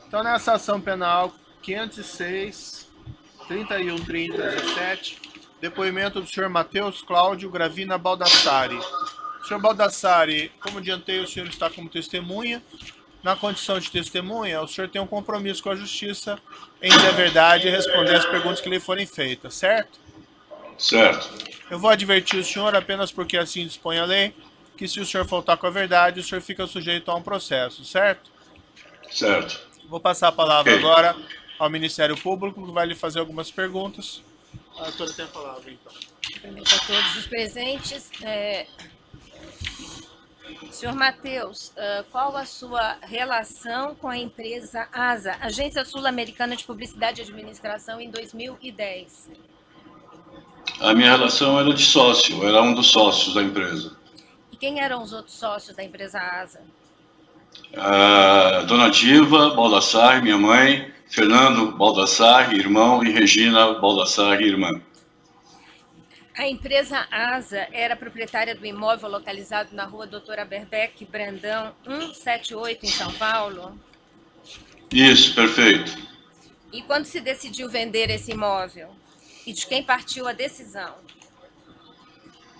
Então, nessa ação penal 506, 31.30.17, depoimento do senhor Matheus Cláudio Gravina Baldassari. Senhor Baldassari, como adiantei, o senhor está como testemunha. Na condição de testemunha, o senhor tem um compromisso com a justiça em dizer a verdade e responder as perguntas que lhe forem feitas, certo? Certo. Eu vou advertir o senhor, apenas porque assim dispõe a lei, que se o senhor faltar com a verdade, o senhor fica sujeito a um processo, certo? Certo. Vou passar a palavra agora ao Ministério Público, que vai lhe fazer algumas perguntas. A doutora tem a palavra, então. Cumprimento a todos os presentes. Senhor Matheus, qual a sua relação com a empresa ASA, Agência Sul-Americana de Publicidade e Administração, em 2010? A minha relação era de sócio, era um dos sócios da empresa. E quem eram os outros sócios da empresa ASA? A dona Diva Baldassari, minha mãe, Fernando Baldassari, irmão, e Regina Baldassari, irmã. A empresa ASA era proprietária do imóvel localizado na rua Doutora Berbeck Brandão, 178, em São Paulo? Isso, perfeito. E quando se decidiu vender esse imóvel? E de quem partiu a decisão?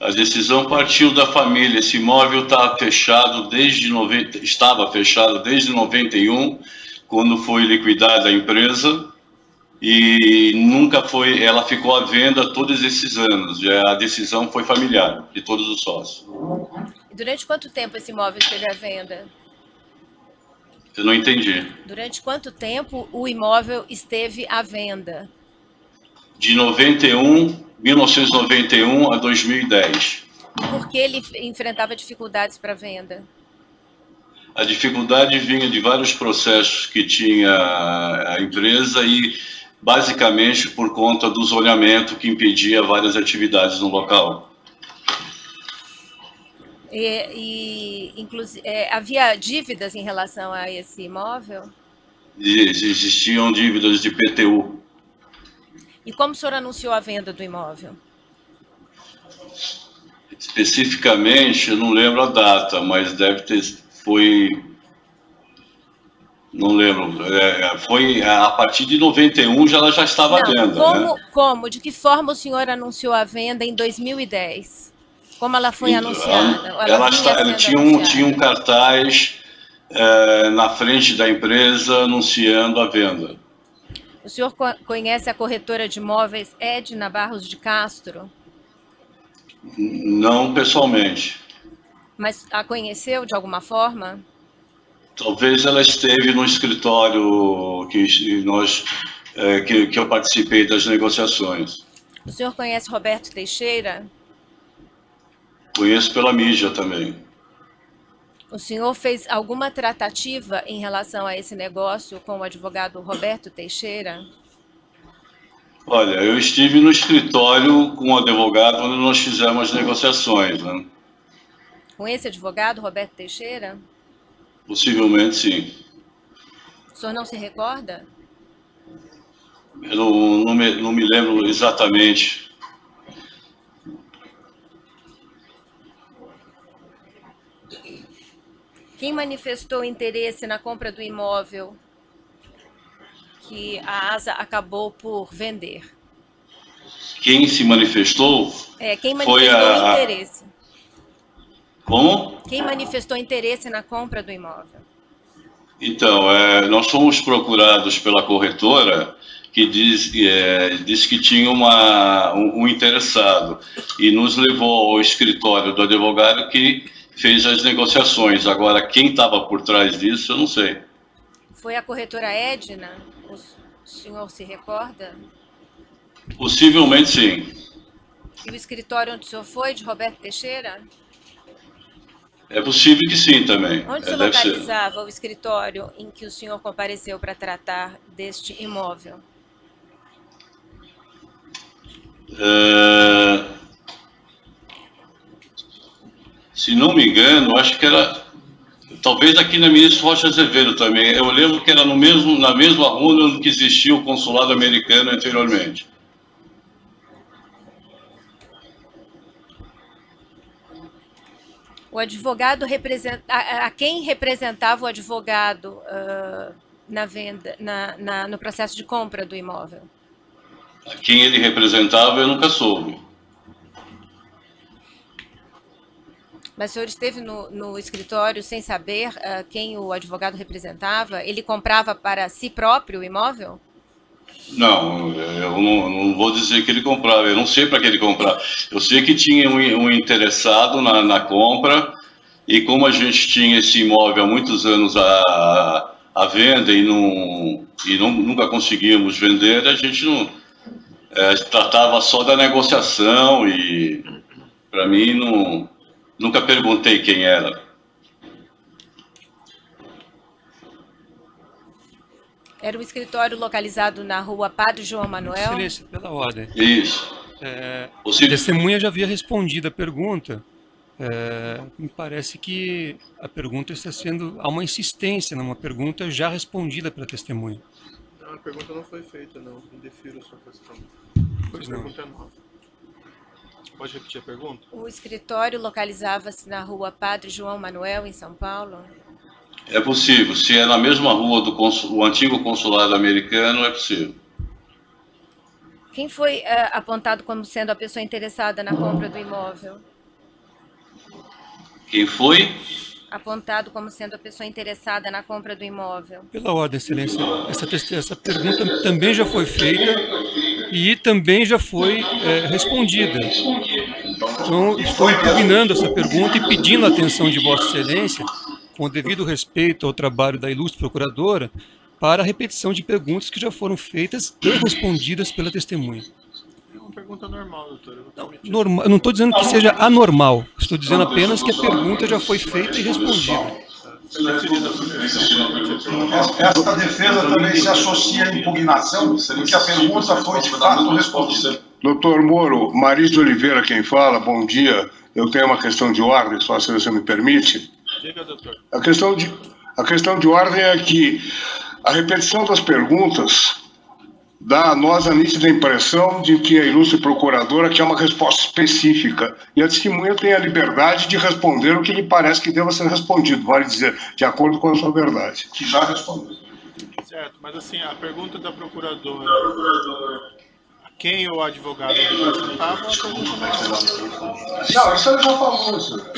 A decisão partiu da família. Esse imóvel estava fechado desde 91, quando foi liquidada a empresa, e nunca foi, ela ficou à venda todos esses anos. A decisão foi familiar, de todos os sócios. E durante quanto tempo esse imóvel esteve à venda? Eu não entendi. Durante quanto tempo o imóvel esteve à venda? De 1991 a 2010. Por que ele enfrentava dificuldades para venda? A dificuldade vinha de vários processos que tinha a empresa e basicamente por conta do zoneamento que impedia várias atividades no local. Inclusive, havia dívidas em relação a esse imóvel? Existiam dívidas de PTU. E como o senhor anunciou a venda do imóvel? Especificamente, eu não lembro a data, mas deve ter, foi, não lembro, foi a partir de 91 ela já estava à venda. Como? De que forma o senhor anunciou a venda em 2010? Como ela foi anunciada? Ela tinha um cartaz na frente da empresa anunciando a venda. O senhor conhece a corretora de imóveis Edna Barros de Castro? Não pessoalmente. Mas a conheceu de alguma forma? Talvez ela esteve no escritório que eu participei das negociações. O senhor conhece Roberto Teixeira? Conheço pela mídia também. O senhor fez alguma tratativa em relação a esse negócio com o advogado Roberto Teixeira? Olha, eu estive no escritório com o advogado onde nós fizemos as negociações, né? Com esse advogado, Roberto Teixeira? Possivelmente, sim. O senhor não se recorda? Eu não me lembro exatamente. Quem manifestou interesse na compra do imóvel que a ASA acabou por vender? Quem se manifestou? Quem manifestou interesse? Como? Quem manifestou interesse na compra do imóvel? Então, nós fomos procurados pela corretora que diz que tinha um interessado e nos levou ao escritório do advogado que fez as negociações. Agora, quem estava por trás disso, eu não sei. Foi a corretora Edna? O senhor se recorda? Possivelmente, sim. E o escritório onde o senhor foi, de Roberto Teixeira? É possível que sim também. Onde se localizava o escritório em que o senhor compareceu para tratar deste imóvel? Se não me engano, acho que era... Talvez aqui na Ministro Rocha Azevedo também. Eu lembro que era na mesma rua onde existia o consulado americano anteriormente. O advogado a quem representava o advogado na venda, no processo de compra do imóvel? Quem ele representava, eu nunca soube. Mas o senhor esteve no escritório sem saber quem o advogado representava? Ele comprava para si próprio o imóvel? Não, eu não vou dizer que ele comprava, eu não sei para que ele comprava. Eu sei que tinha um interessado na compra, e como a gente tinha esse imóvel há muitos anos à venda e nunca conseguíamos vender, a gente não tratava só da negociação, e para mim nunca perguntei quem era. Era um escritório localizado na rua Padre João Manuel? Excelência, pela ordem. Isso. A testemunha já havia respondido a pergunta. Me parece que a pergunta está sendo... Há uma insistência numa pergunta já respondida pela testemunha. Não, a pergunta não foi feita, não. Indefiro a sua questão. Pois não. Pergunta nova. Pode repetir a pergunta? O escritório localizava-se na rua Padre João Manuel, em São Paulo? É possível. Se é na mesma rua do antigo consulado americano, é possível. Quem foi apontado como sendo a pessoa interessada na compra do imóvel? Quem foi? Apontado como sendo a pessoa interessada na compra do imóvel. Pela ordem, excelência. Essa pergunta também já foi feita e também já foi respondida. Então, estou impugnando essa pergunta e pedindo a atenção de Vossa Excelência, com o devido respeito ao trabalho da ilustre procuradora, para a repetição de perguntas que já foram feitas e respondidas pela testemunha. É uma pergunta normal, doutor. Eu não estou dizendo que seja anormal, estou dizendo apenas que a pergunta já foi feita e respondida. Esta defesa também se associa à impugnação, porque a pergunta foi de fato respondida. Doutor Moro, Maris de Oliveira quem fala, bom dia. Eu tenho uma questão de ordem, só se você me permite. Diga, doutor. A questão de ordem é que a repetição das perguntas dá a nós a nítida impressão de que a ilustre procuradora quer uma resposta específica, e a testemunha tem a liberdade de responder o que lhe parece que deva ser respondido, vale dizer, de acordo com a sua verdade. Que já respondeu. Certo, mas assim, a pergunta da procuradora, quem o advogado representava, a pergunta não é. Não, isso ela já falou, senhor.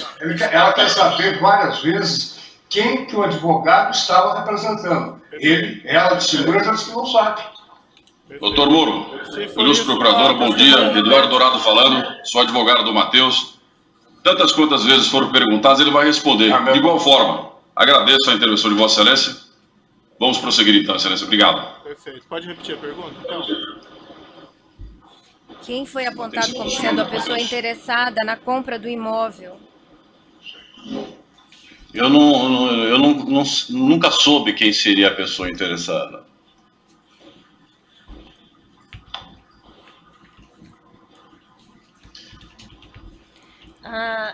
Ela quer saber várias vezes quem que o advogado estava representando. Ela, de segurança, disse que não sabe. Doutor Moro, ilustre procuradora, bom dia. Eduardo Dourado falando, sou advogado do Matheus. Tantas quantas vezes foram perguntadas, ele vai responder. De igual forma, agradeço a intervenção de Vossa Excelência. Vamos prosseguir então, Excelência. Obrigado. Perfeito. Pode repetir a pergunta, então? Quem foi apontado como sendo a pessoa interessada na compra do imóvel? Eu nunca soube quem seria a pessoa interessada.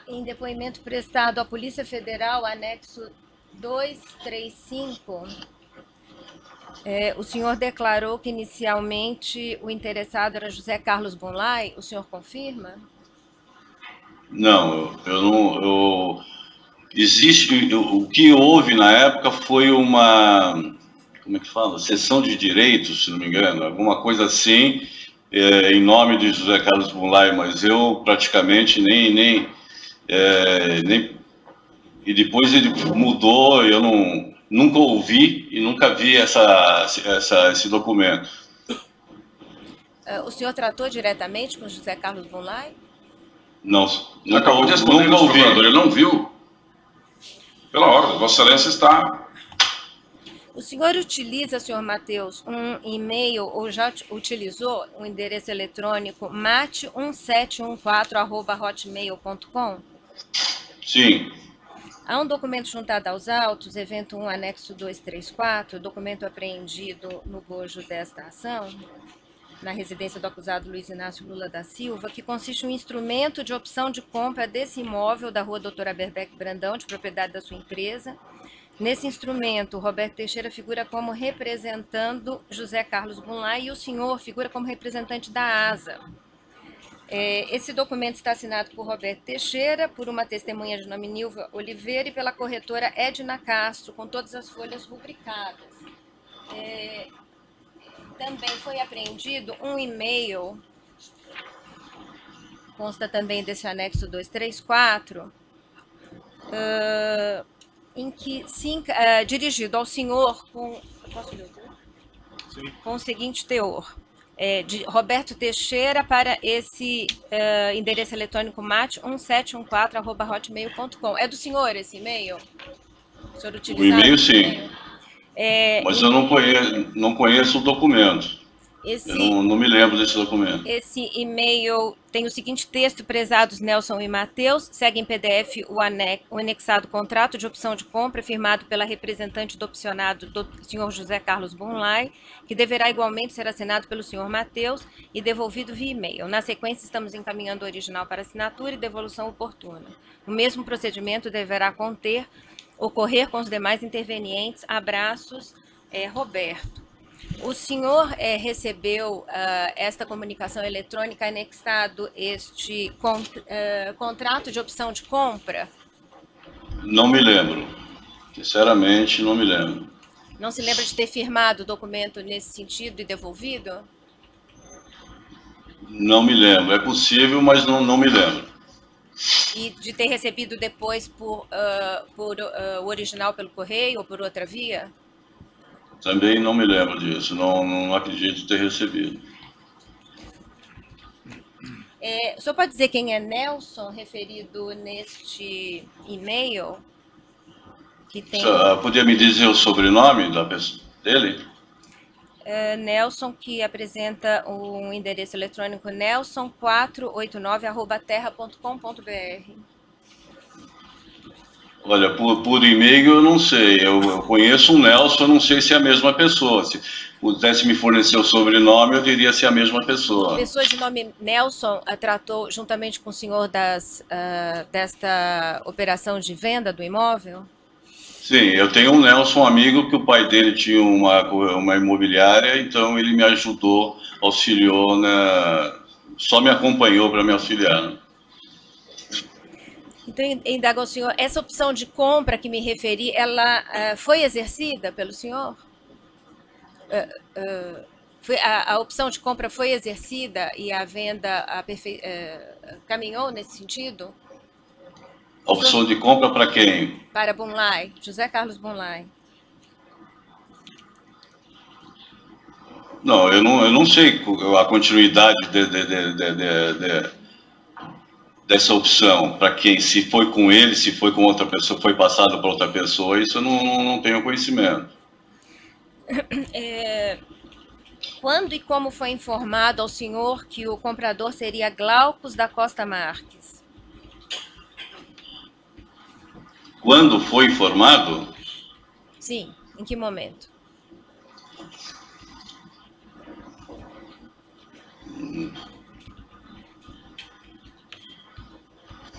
Em depoimento prestado à Polícia Federal, anexo 235, o senhor declarou que inicialmente o interessado era José Carlos Bunlai. O senhor confirma? Não, o que houve na época foi uma, como é que fala? Sessão de direitos, se não me engano, alguma coisa assim, em nome de José Carlos Bunlai, mas eu praticamente nem e depois ele mudou, eu nunca ouvi e nunca vi esse documento. O senhor tratou diretamente com José Carlos Bunlai? Não, Acabou de responder, nunca ouvi. ele não viu. Pela ordem, Vossa Excelência está... O senhor utiliza, senhor Matheus, um e-mail, ou já utilizou um endereço eletrônico mate1714@hotmail.com? Sim. Há um documento juntado aos autos, evento 1, anexo 234, documento apreendido no bojo desta ação, na residência do acusado Luiz Inácio Lula da Silva, que consiste em um instrumento de opção de compra desse imóvel da rua Doutora Berbeck Brandão, de propriedade da sua empresa. Nesse instrumento, Roberto Teixeira figura como representando José Carlos Bunlai e o senhor figura como representante da ASA. Esse documento está assinado por Roberto Teixeira, por uma testemunha de nome Nilva Oliveira e pela corretora Edna Castro, com todas as folhas rubricadas. Também foi apreendido um e-mail, consta também desse anexo 234, em que dirigido ao senhor posso ler? Sim. Com o seguinte teor: de Roberto Teixeira para esse endereço eletrônico mate1714@hotmail.com. É do senhor esse e-mail? O senhor O e-mail, sim. E-mail? Mas eu não conheço o documento. Eu não me lembro desse documento. Esse e-mail tem o seguinte texto: prezados Nelson e Matheus, segue em PDF o anexado contrato de opção de compra firmado pela representante do opcionado do senhor José Carlos Bunlai, que deverá igualmente ser assinado pelo senhor Matheus e devolvido via e-mail. Na sequência, estamos encaminhando o original para assinatura e devolução oportuna. O mesmo procedimento deverá ocorrer com os demais intervenientes. Abraços, Roberto. O senhor recebeu esta comunicação eletrônica anexado este contrato de opção de compra? Não me lembro. Sinceramente, não me lembro. Não se lembra de ter firmado o documento nesse sentido e devolvido? Não me lembro. É possível, mas não me lembro. E de ter recebido depois o original pelo correio ou por outra via? Também não me lembro disso. Não acredito ter recebido. O senhor pode dizer quem é Nelson, referido neste e-mail? Que tem... Podia me dizer o sobrenome dele? Nelson, que apresenta um endereço eletrônico nelson489@terra.com.br. Olha, por e-mail eu não sei. Eu conheço um Nelson, eu não sei se é a mesma pessoa. Se pudesse me fornecer o sobrenome, eu diria se é a mesma pessoa. A pessoa de nome Nelson tratou juntamente com o senhor desta operação de venda do imóvel? Sim, eu tenho um Nelson, amigo, que o pai dele tinha uma imobiliária, então ele me ajudou, auxiliou, só me acompanhou para me auxiliar. Então, indago ao senhor, essa opção de compra que me referi, ela foi exercida pelo senhor? A opção de compra foi exercida e a venda caminhou nesse sentido? A opção de compra para quem? Para Bunlai, José Carlos Bunlai. Não, eu não sei a continuidade dessa opção, para quem, se foi com ele, se foi com outra pessoa, foi passado para outra pessoa, isso eu não tenho conhecimento. Quando e como foi informado ao senhor que o comprador seria Glaucus da Costa Marques? Quando foi informado? Sim, em que momento?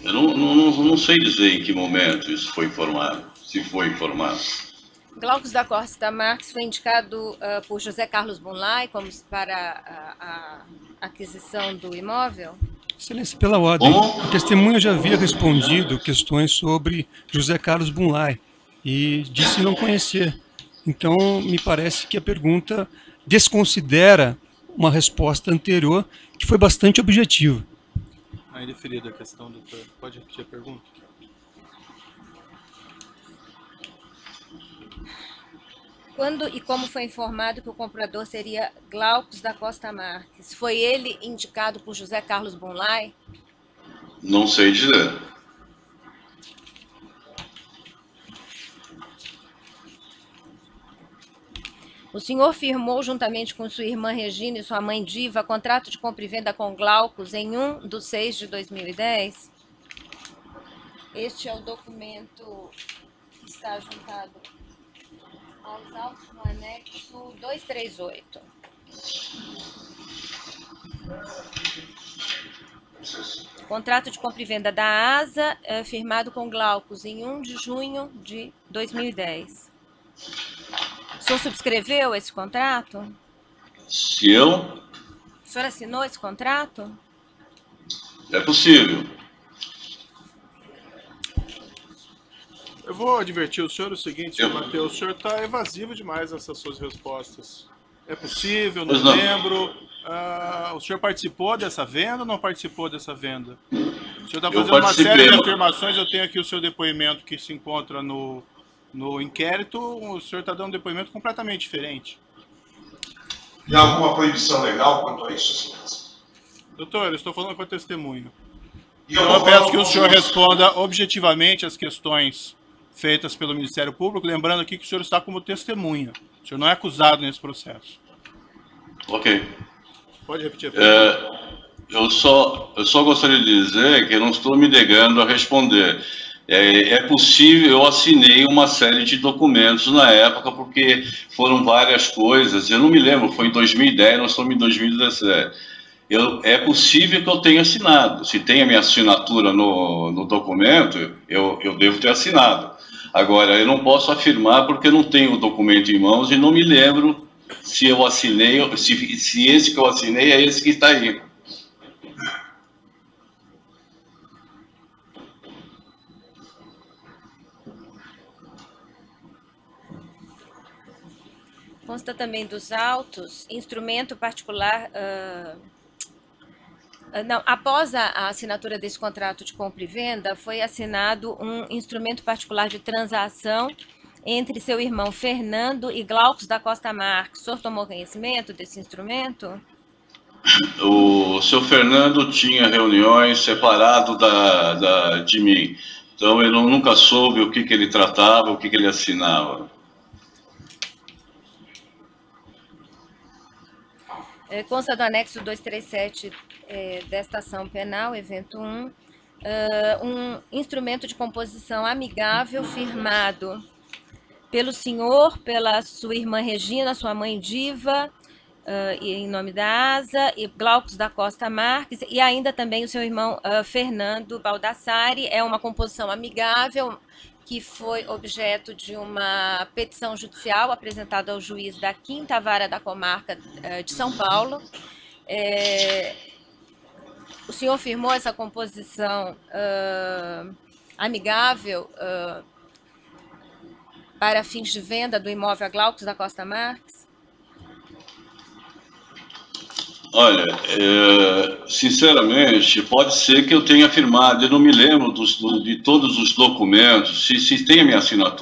Eu não sei dizer em que momento isso foi informado, se foi informado. Glaucus da Costa Marques foi indicado por José Carlos Bunlai como para a aquisição do imóvel? Excelência, pela ordem, a testemunha já havia respondido questões sobre José Carlos Bunlai e disse não conhecer. Então, me parece que a pergunta desconsidera uma resposta anterior que foi bastante objetiva. Aí, deferida a questão, doutor, pode repetir a pergunta? Quando e como foi informado que o comprador seria Glaucus da Costa Marques? Foi ele indicado por José Carlos Bunlai? Não sei dizer. O senhor firmou, juntamente com sua irmã Regina e sua mãe Diva, contrato de compra e venda com Glaucus em 1/6/2010? Este é o documento que está juntado aos autos no anexo 238. Contrato de compra e venda da ASA, firmado com Glaucus em 1 de junho de 2010. O senhor subscreveu esse contrato? Se eu? O senhor assinou esse contrato? É possível. Eu vou advertir o senhor o seguinte, senhor Matheus, o senhor está evasivo demais nessas suas respostas. É possível, não lembro. O senhor participou dessa venda ou não participou dessa venda? O senhor está fazendo uma série de afirmações, eu tenho aqui o seu depoimento que se encontra no inquérito, o senhor está dando um depoimento completamente diferente. E há alguma proibição legal quanto a isso, excelência? Doutor, eu estou falando com a testemunha. Então eu peço que o senhor responda objetivamente as questões feitas pelo Ministério Público, lembrando aqui que o senhor está como testemunha. O senhor não é acusado nesse processo. Ok. Pode repetir a pergunta. Eu só gostaria de dizer que eu não estou me negando a responder. É possível, eu assinei uma série de documentos na época, porque foram várias coisas, eu não me lembro, foi em 2010, nós estamos em 2017. É possível que eu tenha assinado, se tem a minha assinatura no documento, eu devo ter assinado. Agora, eu não posso afirmar porque eu não tenho o documento em mãos e não me lembro se eu assinei, se esse que eu assinei é esse que está aí. Consta também dos autos, instrumento particular... Não, após a assinatura desse contrato de compra e venda, foi assinado um instrumento particular de transação entre seu irmão Fernando e Glaucus da Costa Marques. O senhor tomou conhecimento desse instrumento? O seu Fernando tinha reuniões separado de mim, então eu nunca soube o que ele tratava, o que ele assinava. Consta do anexo 237 desta ação penal, evento 1, um instrumento de composição amigável firmado pelo senhor, pela sua irmã Regina, sua mãe Diva, em nome da ASA, e Glaucus da Costa Marques, e ainda também o seu irmão Fernando Baldassari. É uma composição amigável que foi objeto de uma petição judicial apresentada ao juiz da 5ª Vara da Comarca de São Paulo. O senhor firmou essa composição amigável para fins de venda do imóvel a Glaucus da Costa Marques? Olha, sinceramente, pode ser que eu tenha firmado, eu não me lembro de todos os documentos, se tem a minha assinatura.